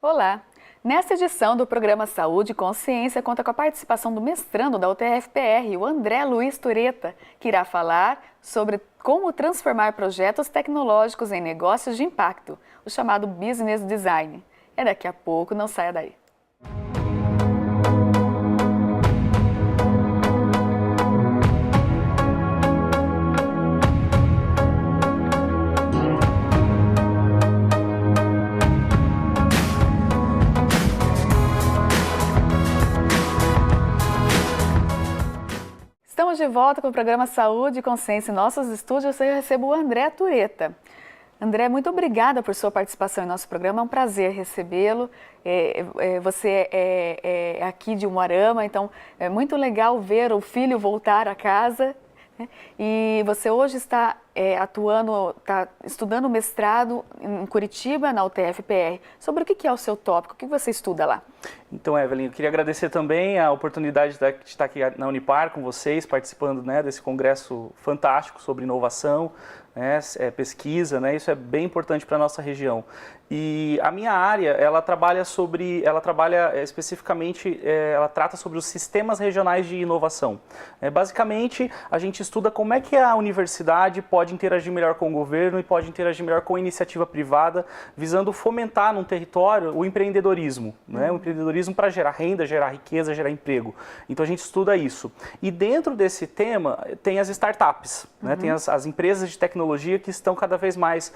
Olá! Nesta edição do programa Saúde e Consciência conta com a participação do mestrando da UTF-PR, o André Luiz Tureta, que irá falar sobre como transformar projetos tecnológicos em negócios de impacto, o chamado Business Design. É daqui a pouco, não saia daí. Estamos de volta com o programa Saúde e Consciência. Em nossos estúdios eu recebo o André Tureta. André, muito obrigada por sua participação em nosso programa, é um prazer recebê-lo. Você é aqui de Umuarama, então é muito legal ver o filho voltar a casa. E você hoje está está estudando mestrado em Curitiba, na UTF-PR. Sobre o que é o seu tópico? O que você estuda lá? Então, Evelyn, eu queria agradecer também a oportunidade de estar aqui na Unipar com vocês, participando desse congresso fantástico sobre inovação, pesquisa, isso é bem importante para a nossa região. E a minha área, ela especificamente, ela trata sobre os sistemas regionais de inovação. Basicamente, a gente estuda como é que a universidade pode interagir melhor com o governo e pode interagir melhor com a iniciativa privada, visando fomentar num território o empreendedorismo, o empreendedorismo para gerar renda, gerar riqueza, gerar emprego. Então a gente estuda isso. E dentro desse tema tem as startups, tem as empresas de tecnologia que estão cada vez mais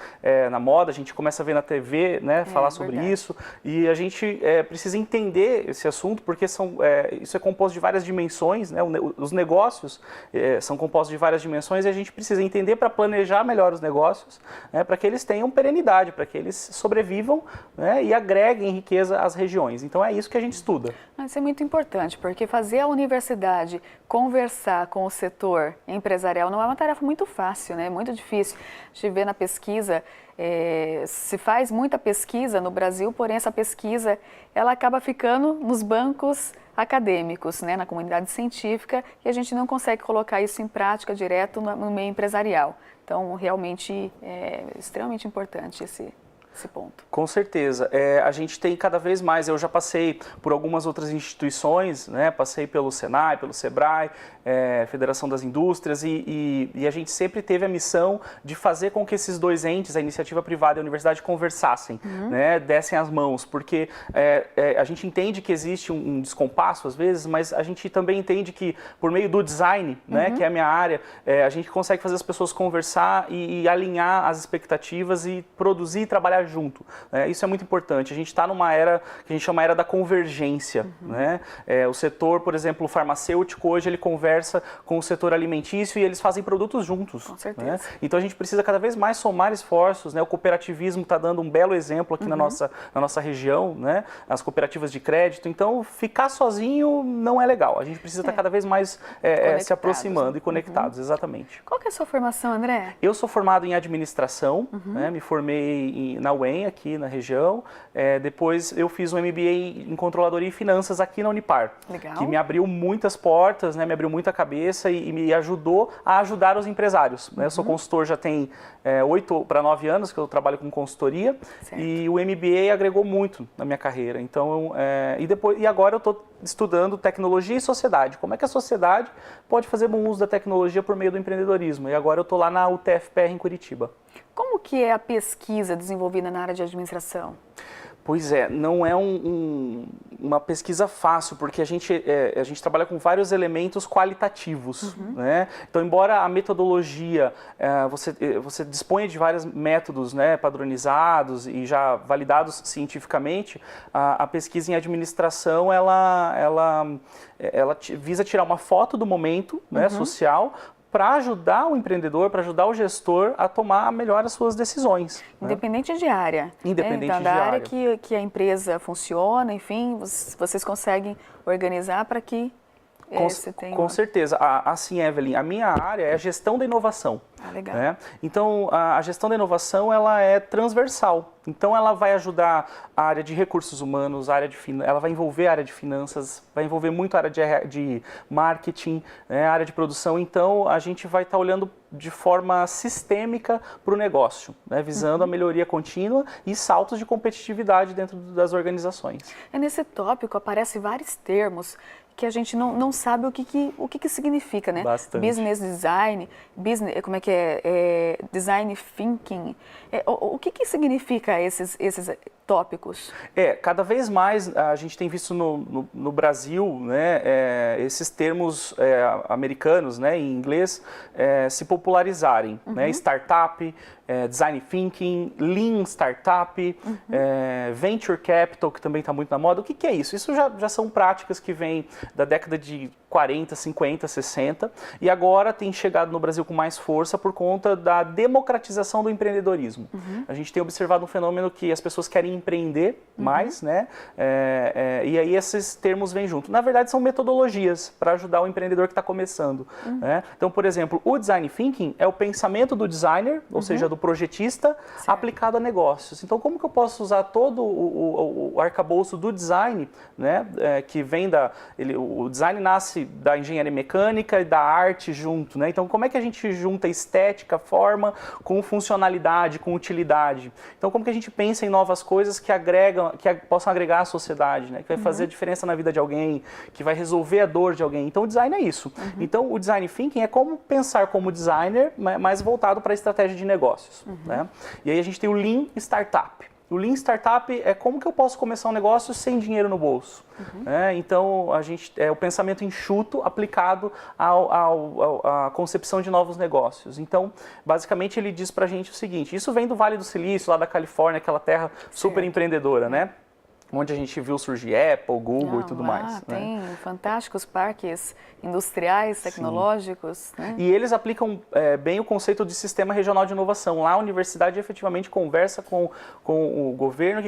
na moda, a gente começa a ver na TV, falar sobre verdade. isso, e a gente precisa entender esse assunto, porque isso é composto de várias dimensões, os negócios são compostos de várias dimensões, e a gente precisa entender para planejar melhor os negócios, para que eles tenham perenidade, para que eles sobrevivam e agreguem riqueza às regiões. Então é isso que a gente estuda. Isso é muito importante, porque fazer a universidade conversar com o setor empresarial não é uma tarefa muito fácil, muito difícil. A gente vê na pesquisa, se faz muita pesquisa no Brasil, porém essa pesquisa ela acaba ficando nos bancos acadêmicos, na comunidade científica, e a gente não consegue colocar isso em prática direto no meio empresarial. Então, realmente é extremamente importante esse ponto. Com certeza. A gente tem cada vez mais, eu já passei por algumas outras instituições, passei pelo Senai, pelo Sebrae, Federação das Indústrias, e a gente sempre teve a missão de fazer com que esses dois entes, a iniciativa privada e a universidade, conversassem, dessem as mãos, porque a gente entende que existe um descompasso às vezes, mas a gente também entende que por meio do design, que é a minha área, a gente consegue fazer as pessoas conversar e alinhar as expectativas e produzir e trabalhar junto. Isso é muito importante. A gente está numa era que a gente chama era da convergência. O setor, por exemplo, farmacêutico, hoje ele conversa com o setor alimentício e eles fazem produtos juntos. Com certeza. Então a gente precisa cada vez mais somar esforços. O cooperativismo está dando um belo exemplo aqui na nossa região, as cooperativas de crédito. Então ficar sozinho não é legal. A gente precisa estar cada vez mais se aproximando e conectados, exatamente. Qual que é a sua formação, André? Eu sou formado em administração, me formei na UEM, aqui na região. Depois eu fiz um MBA em controladoria e finanças aqui na Unipar. Legal. Que me abriu muitas portas, me abriu muita cabeça e me ajudou a ajudar os empresários. Eu sou consultor já tem 8 para 9 anos que eu trabalho com consultoria. Certo. E o MBA agregou muito na minha carreira. Então, e agora eu estou estudando tecnologia e sociedade. Como é que a sociedade pode fazer bom uso da tecnologia por meio do empreendedorismo? E agora eu estou lá na UTF-PR em Curitiba. Como que é a pesquisa desenvolvida na área de administração? Pois não é uma pesquisa fácil, porque a gente trabalha com vários elementos qualitativos. Então, embora a metodologia, você disponha de vários métodos padronizados e já validados cientificamente, a pesquisa em administração ela visa tirar uma foto do momento social, para ajudar o empreendedor, para ajudar o gestor a tomar melhor as suas decisões. Independente de área. Independente então, de da área. Que a empresa funciona, enfim, vocês conseguem organizar para que você tenha... Com certeza. Assim, Evelyn, a minha área é a gestão da inovação. Legal. Então, a gestão da inovação ela é transversal. Então, ela vai ajudar a área de recursos humanos, ela vai envolver a área de finanças, vai envolver muito a área de marketing, a área de produção. Então, a gente vai estar olhando de forma sistêmica para o negócio, né? Visando a melhoria contínua e saltos de competitividade dentro das organizações. Nesse tópico aparecem vários termos que a gente não sabe o que significa, né? Bastante. Business design, como é que é? Design thinking. O que significa esses tópicos? Cada vez mais a gente tem visto no Brasil, né, esses termos americanos, né, em inglês, se popularizarem, né? Startup, design thinking, lean startup, venture capital, que também está muito na moda. O que é isso? Isso já são práticas que vêm da década de 40, 50, 60 e agora tem chegado no Brasil com mais força por conta da democratização do empreendedorismo. A gente tem observado um fenômeno que as pessoas querem empreender mais, né? E aí esses termos vêm junto. Na verdade, são metodologias para ajudar o empreendedor que está começando. Né? Então, por exemplo, o design thinking é o pensamento do designer, ou seja, do projetista, aplicado a negócios. Então, como que eu posso usar todo o arcabouço do design, né? Que vem o design nasce da engenharia mecânica e da arte junto, né? Então, como é que a gente junta estética, forma, com funcionalidade, com utilidade? Então, como que a gente pensa em novas coisas que possam agregar à sociedade, né? Que vai fazer a diferença na vida de alguém, que vai resolver a dor de alguém. Então, o design é isso. Então, o design thinking é como pensar como designer, mais voltado para a estratégia de negócios, né? E aí a gente tem o Lean Startup. O Lean Startup é como que eu posso começar um negócio sem dinheiro no bolso. Então, é o pensamento enxuto aplicado à concepção de novos negócios. Então, basicamente, ele diz pra gente o seguinte, isso vem do Vale do Silício, lá da Califórnia, aquela terra super empreendedora, né? Onde a gente viu surgir Apple, Google e tudo mais. Tem fantásticos parques industriais, tecnológicos. Né? E eles aplicam bem o conceito de sistema regional de inovação. Lá a universidade efetivamente conversa com o governo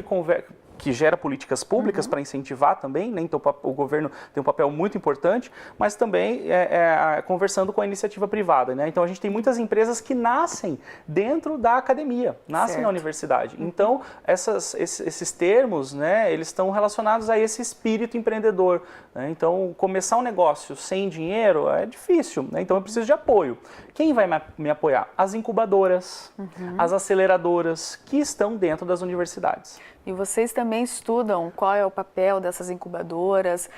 que gera políticas públicas para incentivar também, né? Então o governo tem um papel muito importante, mas também conversando com a iniciativa privada, né? Então a gente tem muitas empresas que nascem dentro da academia, nascem na universidade. Então esses termos, né, eles estão relacionados a esse espírito empreendedor, né? Então começar um negócio sem dinheiro é difícil, né? Então eu preciso de apoio. Quem vai me apoiar? As incubadoras, as aceleradoras que estão dentro das universidades. E vocês também estudam qual é o papel dessas incubadoras,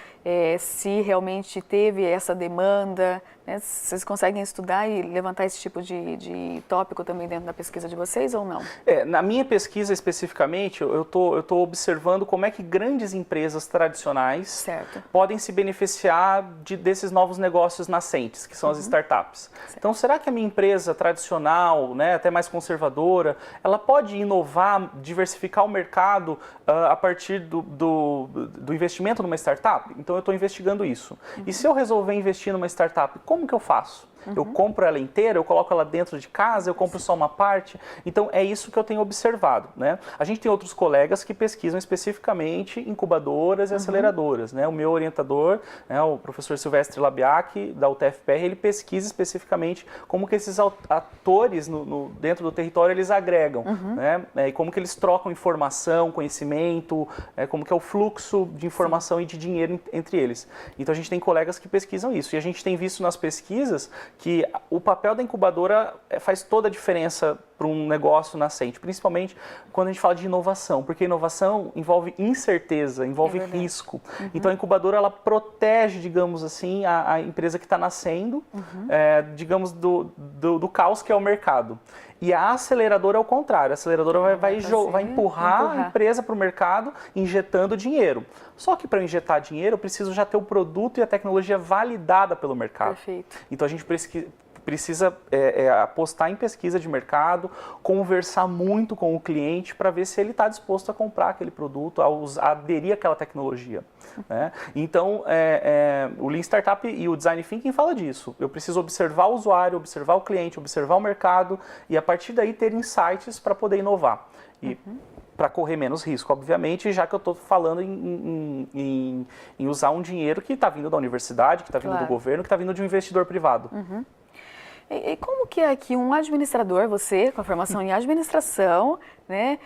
se realmente teve essa demanda, né? Vocês conseguem estudar e levantar esse tipo de tópico também dentro da pesquisa de vocês ou não? Na minha pesquisa especificamente, eu tô observando como é que grandes empresas tradicionais podem se beneficiar desses novos negócios nascentes, que são as startups. Então, será que a minha empresa tradicional, né, até mais conservadora, ela pode inovar, diversificar o mercado a partir do investimento numa startup? Então eu estou investigando isso. E se eu resolver investir numa startup, como que eu faço? Eu compro ela inteira, eu coloco ela dentro de casa, eu compro só uma parte. Então é isso que eu tenho observado, né? A gente tem outros colegas que pesquisam especificamente incubadoras e aceleradoras, né? O meu orientador, né, o professor Silvestre Labiak, da UTFPR, ele pesquisa especificamente como que esses atores dentro do território eles agregam, né? E como que eles trocam informação, conhecimento, como que é o fluxo de informação e de dinheiro entre eles. Então a gente tem colegas que pesquisam isso. E a gente tem visto nas pesquisas que o papel da incubadora faz toda a diferença para um negócio nascente, principalmente quando a gente fala de inovação, porque inovação envolve incerteza, envolve risco. Então a incubadora ela protege, digamos assim, a empresa que está nascendo, digamos, do caos que é o mercado. E a aceleradora é o contrário, a aceleradora vai empurrar a empresa para o mercado injetando dinheiro. Só que para injetar dinheiro eu preciso já ter o produto e a tecnologia validada pelo mercado. Perfeito. Então a gente precisa apostar em pesquisa de mercado, conversar muito com o cliente para ver se ele está disposto a comprar aquele produto, a aderir àquela tecnologia. Né? Então, o Lean Startup e o Design Thinking fala disso. Eu preciso observar o usuário, observar o cliente, observar o mercado e a partir daí ter insights para poder inovar. E para correr menos risco, obviamente, já que eu estou falando em usar um dinheiro que está vindo da universidade, que está vindo do governo, que está vindo de um investidor privado. E como que é que um administrador, você com a formação em administração, né,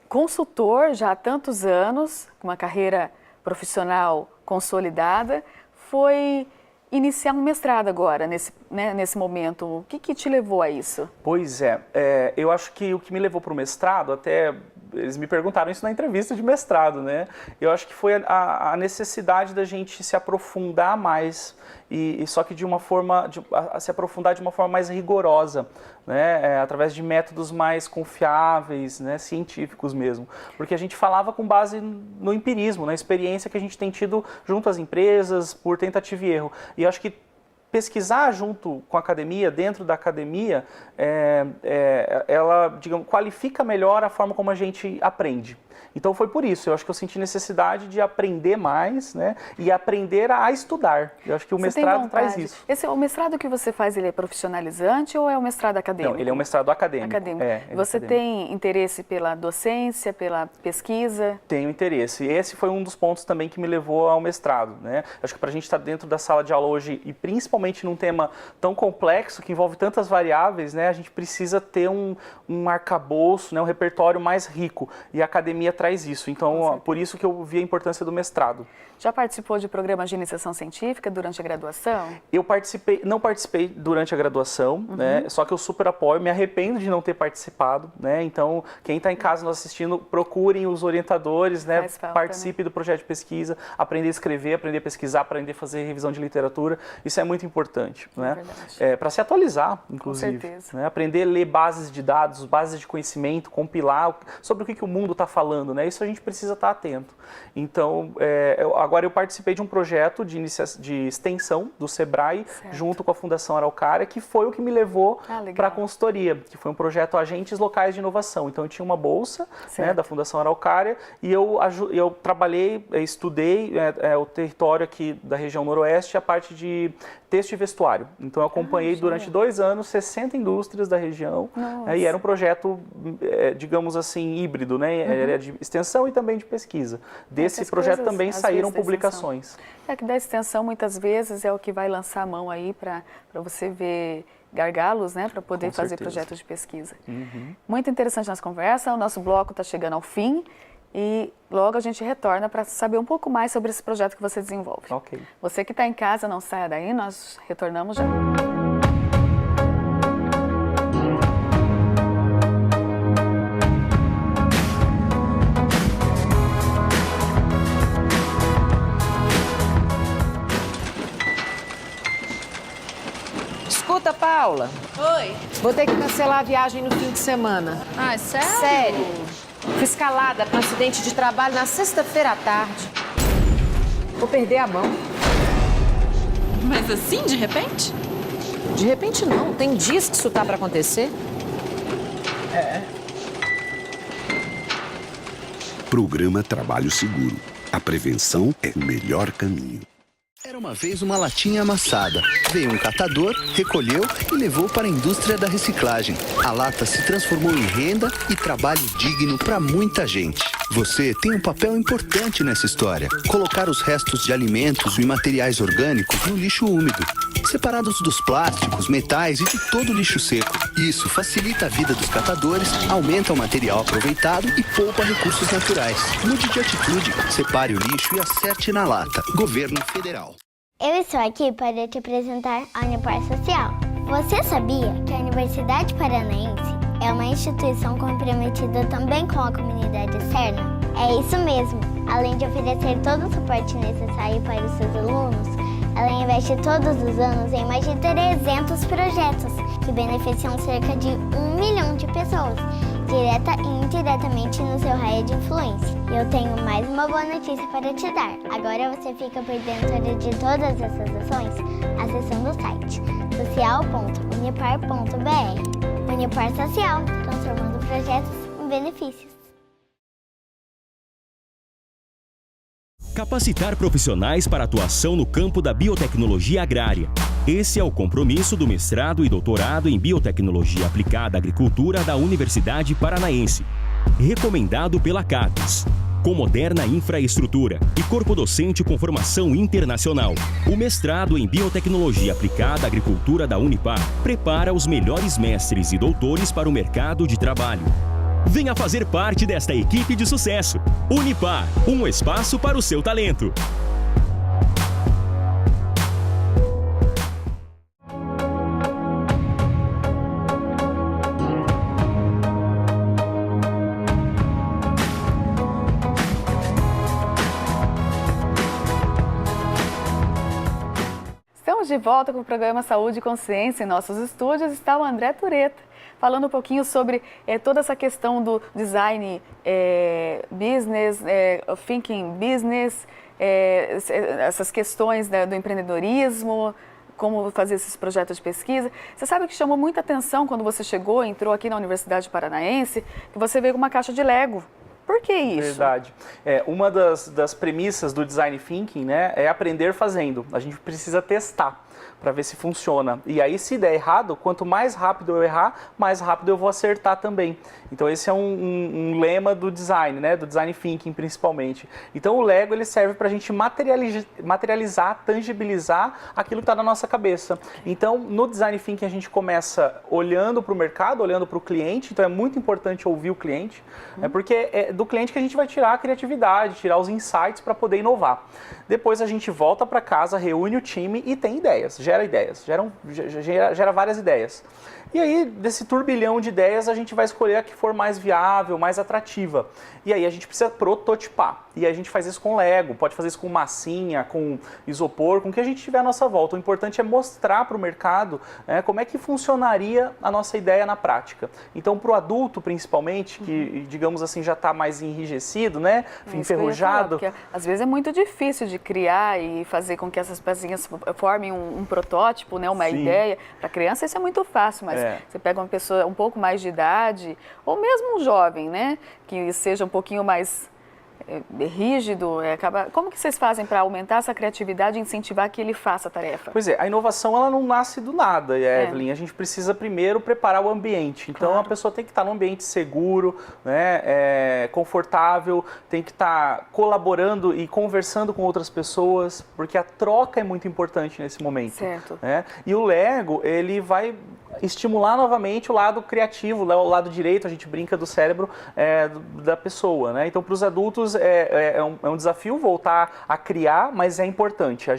consultor já há tantos anos, com uma carreira profissional consolidada, foi iniciar um mestrado agora, nesse momento. O que te levou a isso? Pois é, eu acho que o que me levou para o mestrado, até eles me perguntaram isso na entrevista de mestrado, né? Eu acho que foi a necessidade da gente se aprofundar mais, só que se aprofundar de uma forma mais rigorosa, né? Através de métodos mais confiáveis, né? Científicos mesmo. Porque a gente falava com base no empirismo, na experiência que a gente tem tido junto às empresas, por tentativa e erro. E eu acho que pesquisar junto com a academia, dentro da academia, ela, digamos, qualifica melhor a forma como a gente aprende. Então foi por isso, eu acho que eu senti necessidade de aprender mais, né, e aprender a estudar. Eu acho que o mestrado traz isso. O mestrado que você faz, ele é profissionalizante ou é um mestrado acadêmico? Não, ele é um mestrado acadêmico. Você tem interesse pela docência, pela pesquisa? Tenho interesse. Esse foi um dos pontos também que me levou ao mestrado, né? Acho que para a gente estar dentro da sala de aula hoje, e principalmente num tema tão complexo, que envolve tantas variáveis, né, a gente precisa ter um arcabouço, né, um repertório mais rico. E a academia traz isso. Então, por isso que eu vi a importância do mestrado. Já participou de programas de iniciação científica durante a graduação? Eu não participei durante a graduação, né? Só que eu super apoio, me arrependo de não ter participado, né? Então, quem está em casa nos assistindo, procurem os orientadores, né? Participe do projeto de pesquisa, aprender a escrever, aprender a pesquisar, aprender a fazer revisão de literatura. Isso é muito importante, né? Para se atualizar, inclusive. Com certeza. Né? Aprender a ler bases de dados, bases de conhecimento, compilar sobre o que o mundo está falando, né? Isso a gente precisa estar atento. Então, agora eu participei de um projeto de extensão do Sebrae, junto com a Fundação Araucária, que foi o que me levou para a consultoria, que foi um projeto Agentes Locais de Inovação. Então, eu tinha uma bolsa, né, da Fundação Araucária, e eu trabalhei, estudei o território aqui da região noroeste, a parte de texto e vestuário. Então, eu acompanhei durante 2 anos 60 indústrias da região, e era um projeto, digamos assim, híbrido, né? Era de extensão e também de pesquisa. Desse projeto também saíram publicações. Que da extensão, muitas vezes, é o que vai lançar a mão aí para você ver gargalos, né, para poder fazer projetos de pesquisa. Muito interessante nossa conversa, o nosso bloco está chegando ao fim e logo a gente retorna para saber um pouco mais sobre esse projeto que você desenvolve. Ok. Você que está em casa, não saia daí, nós retornamos já. Escuta, Paula. Oi. Vou ter que cancelar a viagem no fim de semana. Ah, é sério? Sério. Fui escalada com um acidente de trabalho na sexta-feira à tarde. Vou perder a mão. Mas assim, de repente? De repente não. Tem dias que isso tá pra acontecer. Programa Trabalho Seguro. A prevenção é o melhor caminho. Era uma vez uma latinha amassada. Veio um catador, recolheu e levou para a indústria da reciclagem. A lata se transformou em renda e trabalho digno para muita gente. Você tem um papel importante nessa história. Colocar os restos de alimentos e materiais orgânicos no lixo úmido, separados dos plásticos, metais e de todo o lixo seco. Isso facilita a vida dos catadores, aumenta o material aproveitado e poupa recursos naturais. Mude de atitude, separe o lixo e acerte na lata. Governo Federal. Eu estou aqui para te apresentar a Unipar Social. Você sabia que a Universidade Paranaense é uma instituição comprometida também com a comunidade externa? É isso mesmo. Além de oferecer todo o suporte necessário para os seus alunos, ela investe todos os anos em mais de 300 projetos que beneficiam cerca de 1 milhão de pessoas, direta e indiretamente no seu raio de influência. E eu tenho mais uma boa notícia para te dar. Agora você fica por dentro de todas essas ações acessando o site social.unipar.br. Unipar Social, transformando projetos em benefícios. Capacitar profissionais para atuação no campo da biotecnologia agrária. Esse é o compromisso do mestrado e doutorado em Biotecnologia Aplicada à Agricultura da Universidade Paranaense, recomendado pela CAPES. Com moderna infraestrutura e corpo docente com formação internacional, o mestrado em Biotecnologia Aplicada à Agricultura da Unipar prepara os melhores mestres e doutores para o mercado de trabalho. Venha fazer parte desta equipe de sucesso. Unipar, um espaço para o seu talento. de volta com o programa Saúde e Consciência. Em nossos estúdios está o André Tureta, falando um pouquinho sobre toda essa questão do design business, thinking business, essas questões do empreendedorismo, como fazer esses projetos de pesquisa. Você sabe que chamou muita atenção quando você chegou, entrou aqui na Universidade Paranaense, que você veio com uma caixa de Lego. Por que isso? Verdade. Uma das premissas do Design Thinking, né, é aprender fazendo. A gente precisa testar para ver se funciona. E aí, se der errado, quanto mais rápido eu errar, mais rápido eu vou acertar também. Então, esse é um lema do design, né? Do Design Thinking, principalmente. Então, o Lego ele serve para a gente materializar, tangibilizar aquilo que está na nossa cabeça. Então, no Design Thinking, a gente começa olhando para o mercado, olhando para o cliente. Então, é muito importante ouvir o cliente, porque é do cliente que a gente vai tirar a criatividade, tirar os insights para poder inovar. Depois, a gente volta para casa, reúne o time e tem ideias, gera várias ideias. E aí, desse turbilhão de ideias, a gente vai escolher a que for mais viável, mais atrativa. E aí a gente precisa prototipar. E a gente faz isso com Lego, pode fazer isso com massinha, com isopor, com o que a gente tiver à nossa volta. O importante é mostrar para o mercado como é que funcionaria a nossa ideia na prática. Então, para o adulto, principalmente, que, digamos assim, já está mais enrijecido, né? Enferrujado. Porque às vezes é muito difícil de criar e fazer com que essas pecinhas formem um protótipo, né? Uma ideia. Para criança isso é muito fácil, mas você pega uma pessoa um pouco mais de idade, ou mesmo um jovem, né? Que seja um pouquinho mais rígido, como que vocês fazem para aumentar essa criatividade e incentivar que ele faça a tarefa? Pois é, a inovação ela não nasce do nada, Evelyn. A gente precisa primeiro preparar o ambiente. Então a pessoa tem que estar num ambiente seguro, né, confortável, tem que estar colaborando e conversando com outras pessoas, porque a troca é muito importante nesse momento. Certo. Né? E o Lego, ele vai estimular novamente o lado criativo, o lado direito, a gente brinca do cérebro da pessoa, né? Então, para os adultos é um desafio voltar a criar, mas é importante.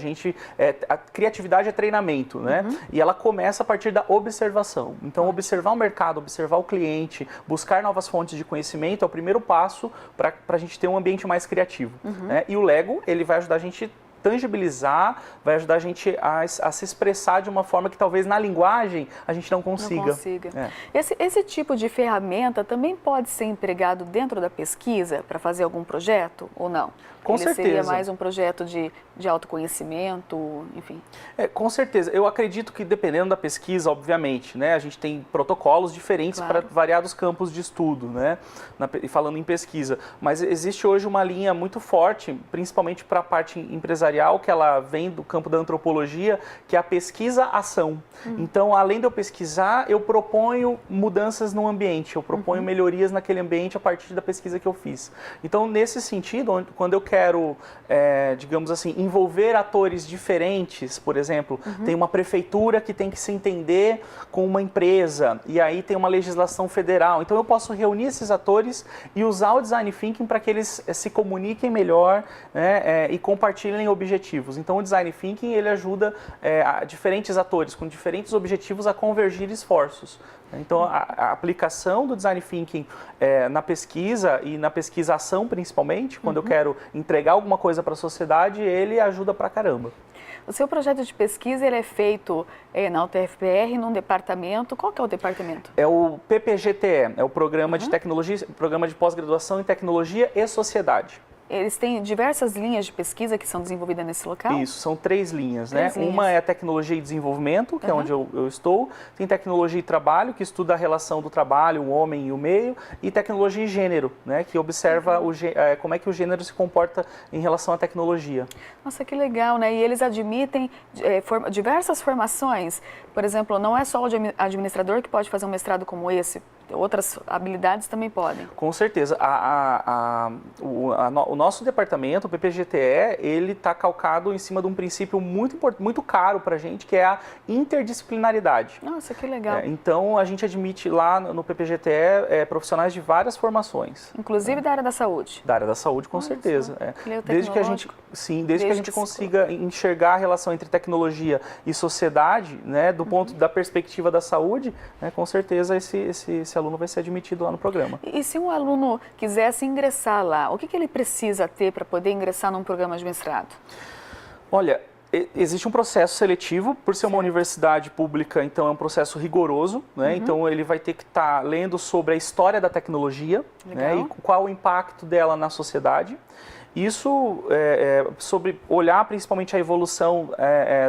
A criatividade é treinamento, né? E ela começa a partir da observação. Então, observar o mercado, observar o cliente, buscar novas fontes de conhecimento é o primeiro passo para a gente ter um ambiente mais criativo. Né? E o Lego, ele vai ajudar a gente tangibilizar, vai ajudar a gente a se expressar de uma forma que talvez na linguagem a gente não consiga. Esse tipo de ferramenta também pode ser empregado dentro da pesquisa para fazer algum projeto ou não? Com certeza. Seria mais um projeto de autoconhecimento, enfim? Com certeza. Eu acredito que dependendo da pesquisa, obviamente, né, a gente tem protocolos diferentes para variados campos de estudo, né, falando em pesquisa. Mas existe hoje uma linha muito forte, principalmente para a parte empresarial, que ela vem do campo da antropologia, que é a pesquisa-ação. Então, além de eu pesquisar, eu proponho mudanças no ambiente, eu proponho melhorias naquele ambiente a partir da pesquisa que eu fiz. Então, nesse sentido, quando eu quero, digamos assim, envolver atores diferentes, por exemplo, tem uma prefeitura que tem que se entender com uma empresa, e aí tem uma legislação federal. Então eu posso reunir esses atores e usar o Design Thinking para que eles se comuniquem melhor, né, e compartilhem objetivos. Então o Design Thinking ele ajuda diferentes atores com diferentes objetivos a convergir esforços. Então, a aplicação do Design Thinking na pesquisa e na pesquisa-ação, principalmente, quando eu quero entregar alguma coisa para a sociedade, ele ajuda pra caramba. O seu projeto de pesquisa ele é feito na UTFPR, num departamento. Qual que é o departamento? É o PPGTE, é o Programa de Tecnologia, Programa de Pós-Graduação em Tecnologia e Sociedade. Eles têm diversas linhas de pesquisa que são desenvolvidas nesse local? Isso, são 3 linhas, né? Uma é a tecnologia e desenvolvimento, que é onde eu estou. Tem tecnologia e trabalho, que estuda a relação do trabalho, o homem e o meio. E tecnologia e gênero, né? Que observa como é que o gênero se comporta em relação à tecnologia. Nossa, que legal, né? E eles admitem diversas formações. Por exemplo, não é só o administrador que pode fazer um mestrado como esse. Outras habilidades também podem. Com certeza. O nosso departamento, o PPGTE, ele está calcado em cima de um princípio muito caro para a gente, que é a interdisciplinaridade. Nossa, que legal. Então, a gente admite lá no PPGTE profissionais de várias formações. Inclusive da área da saúde? Da área da saúde, com certeza. Desde que a gente consiga enxergar a relação entre tecnologia e sociedade, né, do ponto da perspectiva da saúde, né, com certeza esse aluno vai ser admitido lá no programa. E se um aluno quisesse ingressar lá, o que ele precisa ter para poder ingressar num programa de mestrado? Olha, Existe um processo seletivo, por ser uma universidade pública, então é um processo rigoroso, né? Então ele vai ter que estar lendo sobre a história da tecnologia, né? E qual o impacto dela na sociedade. Isso sobre olhar principalmente a evolução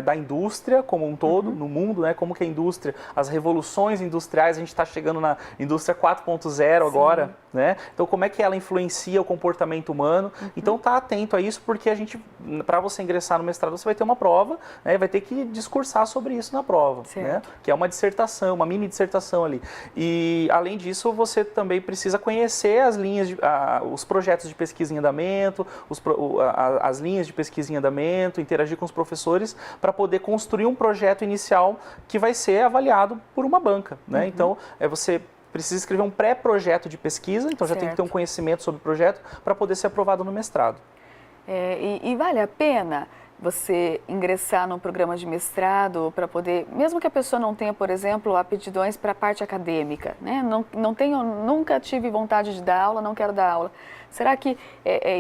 da indústria como um todo, no mundo, né? Como que a indústria, as revoluções industriais, a gente está chegando na indústria 4.0 agora, né? Então como é que ela influencia o comportamento humano? Então tá atento a isso, porque para você ingressar no mestrado, você vai ter uma prova, né? Vai ter que discursar sobre isso na prova, né? Que é uma dissertação, uma mini dissertação ali. E além disso, você também precisa conhecer as linhas, os projetos de pesquisa em andamento, as linhas de pesquisa em andamento, interagir com os professores para poder construir um projeto inicial que vai ser avaliado por uma banca, né? Então, você precisa escrever um pré-projeto de pesquisa, então já tem que ter um conhecimento sobre o projeto para poder ser aprovado no mestrado. E vale a pena você ingressar num programa de mestrado para poder, mesmo que a pessoa não tenha, por exemplo, aptidões para a parte acadêmica, né? Nunca tive vontade de dar aula, não quero dar aula. Será que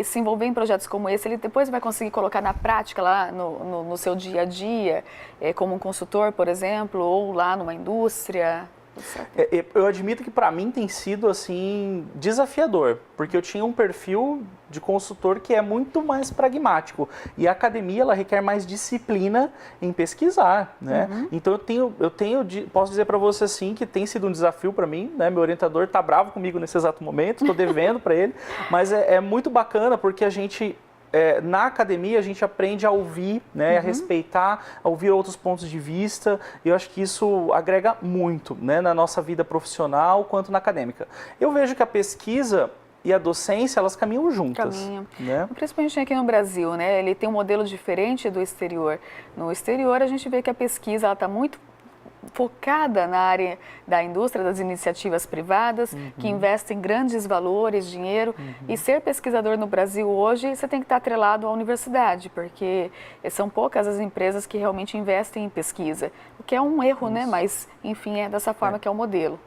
se envolver em projetos como esse, ele depois vai conseguir colocar na prática lá no seu dia a dia, como um consultor, por exemplo, ou lá numa indústria? Eu admito que para mim tem sido assim desafiador, porque eu tinha um perfil de consultor que é muito mais pragmático e a academia ela requer mais disciplina em pesquisar, né? Então posso dizer para você assim que tem sido um desafio para mim, né? Meu orientador está bravo comigo nesse exato momento, estou devendo para ele, mas é muito bacana porque a gente na academia a gente aprende a ouvir, né, a respeitar, a ouvir outros pontos de vista, e eu acho que isso agrega muito, né, na nossa vida profissional quanto na acadêmica. Eu vejo que a pesquisa e a docência, elas caminham juntas. Né? Principalmente aqui no Brasil, né, ele tem um modelo diferente do exterior. No exterior a gente vê que a pesquisa está muito focada na área da indústria, das iniciativas privadas, que investem grandes valores, dinheiro, e ser pesquisador no Brasil hoje, você tem que estar atrelado à universidade, porque são poucas as empresas que realmente investem em pesquisa, o que é um erro, né? Mas, enfim, é dessa forma que é o modelo.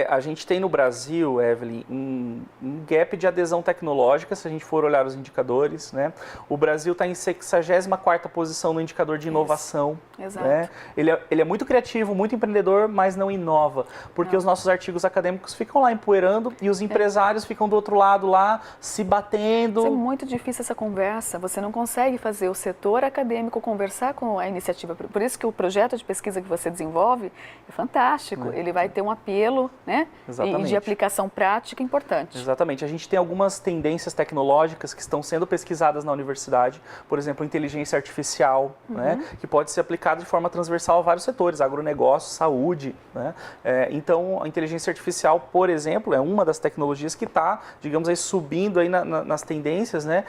A gente tem no Brasil, Evelyn, um gap de adesão tecnológica, se a gente for olhar os indicadores, né? O Brasil está em 64ª posição no indicador de inovação. Exato. Né? Ele é muito criativo, muito empreendedor, mas não inova, porque os nossos artigos acadêmicos ficam lá empoeirando e os empresários ficam do outro lado lá, se batendo. Isso é muito difícil essa conversa, você não consegue fazer o setor acadêmico conversar com a iniciativa, por isso que o projeto de pesquisa que você desenvolve é fantástico, ele vai ter um apelo, né? E de aplicação prática importante. Exatamente, a gente tem algumas tendências tecnológicas que estão sendo pesquisadas na universidade, por exemplo, inteligência artificial, né? Que pode ser aplicada de forma transversal a vários setores, agronegócio, saúde, né? Então, a inteligência artificial, por exemplo, é uma das tecnologias que está, digamos aí, subindo aí nas tendências, né?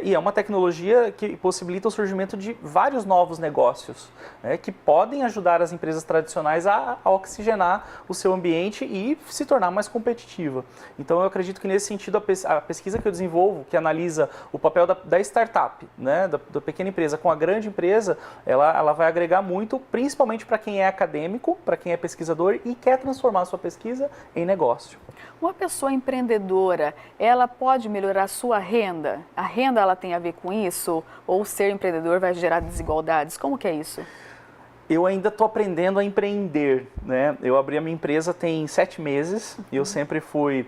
E é uma tecnologia que possibilita o surgimento de vários novos negócios, né? Que podem ajudar as empresas tradicionais a oxigenar o seu ambiente e se tornar mais competitiva. Então, eu acredito que nesse sentido, a pesquisa que eu desenvolvo, que analisa o papel da startup, né? Da pequena empresa com a grande empresa, ela vai agregar muito, principalmente para quem é acadêmico, para quem é pesquisador e quer transformar a sua pesquisa em negócio. Uma pessoa empreendedora, ela pode melhorar a sua renda? A renda ela tem a ver com isso? Ou ser empreendedor vai gerar desigualdades? Como que é isso? Eu ainda estou aprendendo a empreender, né? Eu abri a minha empresa tem 7 meses e eu sempre fui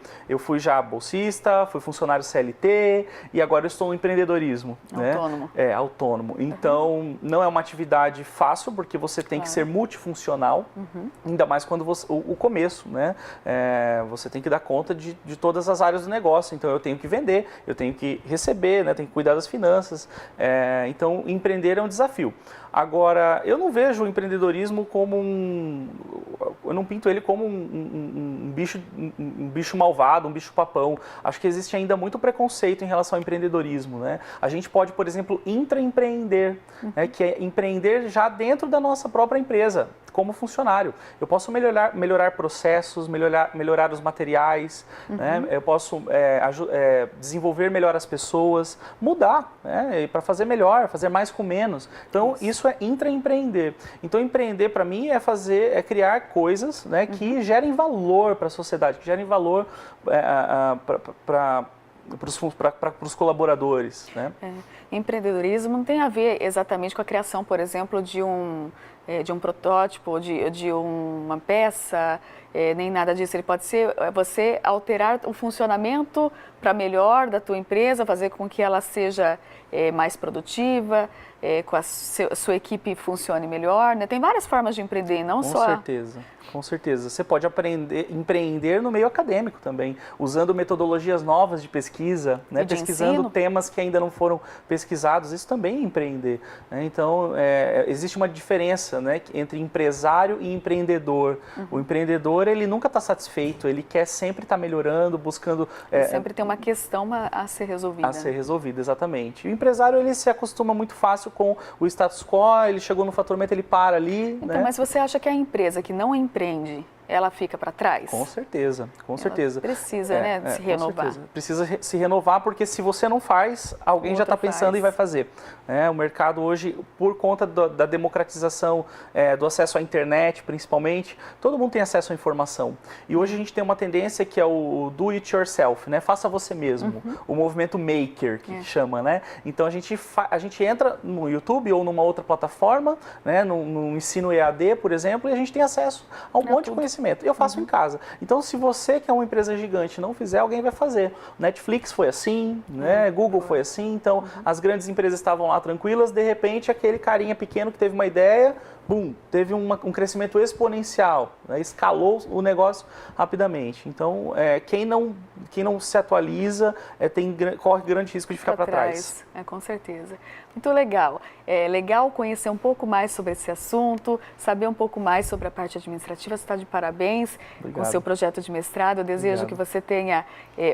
já bolsista, fui funcionário CLT e agora eu estou no empreendedorismo. Autônomo. Né? Autônomo. Então, não é uma atividade fácil porque você tem que ser multifuncional, ainda mais quando o começo, né? Você tem que dar conta de todas as áreas do negócio, então eu tenho que vender, eu tenho que receber, né? Tenho que cuidar das finanças, então empreender é um desafio. Agora, eu não vejo o empreendedorismo como eu não pinto ele como um bicho malvado, um bicho papão. Acho que existe ainda muito preconceito em relação ao empreendedorismo, né? A gente pode, por exemplo, intraempreender, né? Que é empreender já dentro da nossa própria empresa, como funcionário. Eu posso melhorar processos, melhorar os materiais, né? Eu posso desenvolver melhor as pessoas, mudar, né? Para fazer melhor, fazer mais com menos. Então, isso é intraempreender. Então, empreender para mim é criar coisas, né, que gerem valor para a sociedade, que gerem valor para os colaboradores, né? Empreendedorismo não tem a ver exatamente com a criação, por exemplo, de um protótipo, de uma peça, nem nada disso. Ele pode ser você alterar o funcionamento para melhor da tua empresa, fazer com que ela seja mais produtiva, com a sua equipe funcione melhor, né? Tem várias formas de empreender, não só... Com certeza. Você pode empreender no meio acadêmico também, usando metodologias novas de pesquisa, né? Pesquisando ensino. Temas que ainda não foram pesquisados, isso também é empreender, né? Então, existe uma diferença, né, entre empresário e empreendedor. O empreendedor, ele nunca está satisfeito, ele quer sempre estar melhorando, buscando... sempre tem uma questão a ser resolvida. A ser resolvida, exatamente. O empresário, ele se acostuma muito fácil com o status quo, ele chegou no faturamento, ele para ali, Então, né? mas você acha que a empresa que não empreende, ela fica para trás? Com certeza, com certeza. Precisa, se renovar. Precisa se renovar, porque se você não faz, alguém já está pensando e vai fazer. O mercado hoje, por conta da democratização, do acesso à internet, principalmente, todo mundo tem acesso à informação. E hoje a gente tem uma tendência que é o do it yourself, né? Faça você mesmo. O movimento maker, que chama, né? Então a gente entra no YouTube ou numa outra plataforma, né? No ensino EAD, por exemplo, e a gente tem acesso a um monte de conhecimento. E eu faço em casa. Então, se você, que é uma empresa gigante, não fizer, alguém vai fazer. Netflix foi assim, né? Google foi assim. Então, as grandes empresas estavam lá tranquilas, de repente, aquele carinha pequeno que teve uma ideia, teve um crescimento exponencial, né? Escalou o negócio rapidamente. Então, quem não se atualiza corre grande risco de ficar para trás. Com certeza. Muito legal. É legal conhecer um pouco mais sobre esse assunto, saber um pouco mais sobre a parte administrativa. Você está de parabéns com o seu projeto de mestrado. Eu desejo que você tenha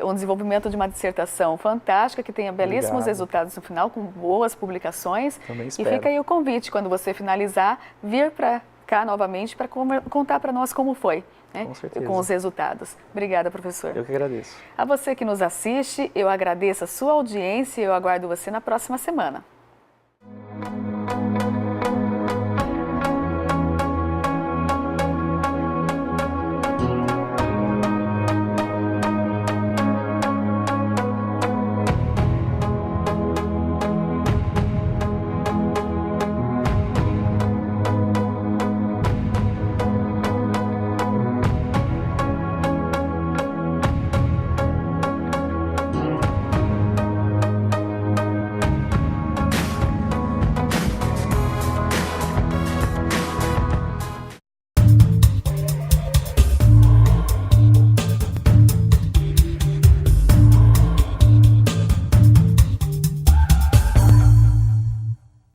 um desenvolvimento de uma dissertação fantástica, que tenha belíssimos resultados no final, com boas publicações. Também espero. E fica aí o convite, quando você finalizar, vir para cá novamente para contar para nós como foi, né? Com certeza. Com os resultados. Obrigada, professor. Eu que agradeço. A você que nos assiste, eu agradeço a sua audiência e eu aguardo você na próxima semana.